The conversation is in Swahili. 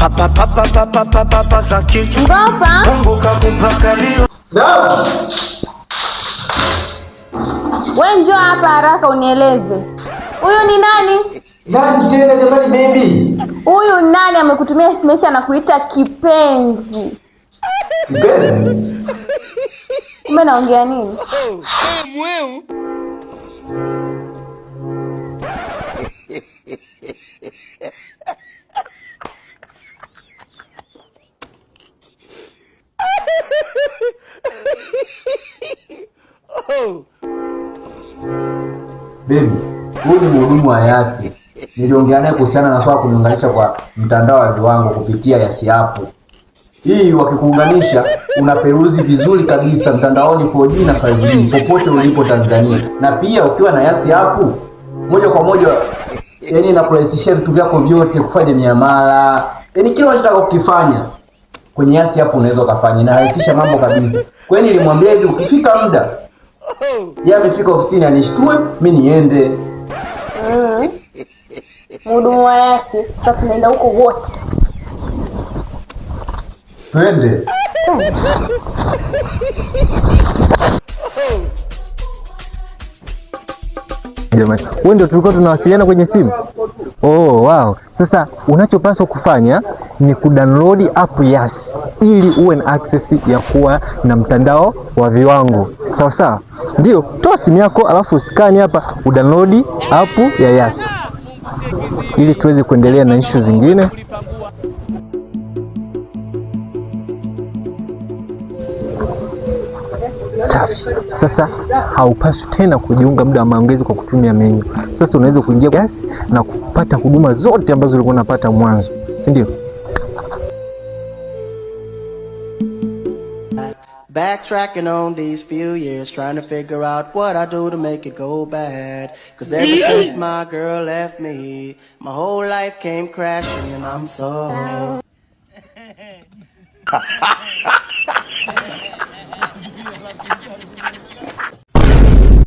papa papa papa papa za kichwa. Mungu kakupaka leo. Wewe njoo hapa haraka unieleze. Huyu ni nani? Nani tena jamani baby? Huyu nani amekutumia SMS anakuita kipenzi? Kipenzi? Kumbe naongea nini? Mweu. Baby, huyu ni mhudumu wa Yasi. Niliongea naye kuhusiana na swala kuniunganisha kwa mtandao wa viwango kupitia Yasi app. Hii wakikuunganisha unaperuzi vizuri kabisa mtandaoni 4G na 5G popote ulipo Tanzania. Na pia ukiwa na Yasi app moja kwa moja yani inakurahisishia vitu vyako vyote, kufanya miamala. Yaani kila unachotaka kukifanya kwenye Yasi app unaweza kufanya, na rahisisha mambo kabisa. Kwa hiyo nilimwambia hivi ukifika muda yeye amefika ofisini anishtue mimi niende. Mhudumu wa Yasi, sasa tunaenda huko wote. Twende. Jamani, wewe ndio tulikuwa tunawasiliana kwenye simu? Oh, wow. Sasa unachopaswa kufanya ni kudownload app Yasi ili uwe na access ya kuwa na mtandao wa viwango. Sawa sawa? Ndio, toa simu yako alafu scan hapa udownload app ya Yasi ili tuweze kuendelea na issue zingine. Safi. Sasa haupaswi tena kujiunga muda wa maongezi kwa kutumia menu. Sasa unaweza kuingia Yasi na kupata huduma zote ambazo ulikuwa unapata mwanzo, si ndio? Backtracking on these few years, trying to figure out what I do to make it go bad. Cause ever since my girl left me, my whole life came crashing and I'm so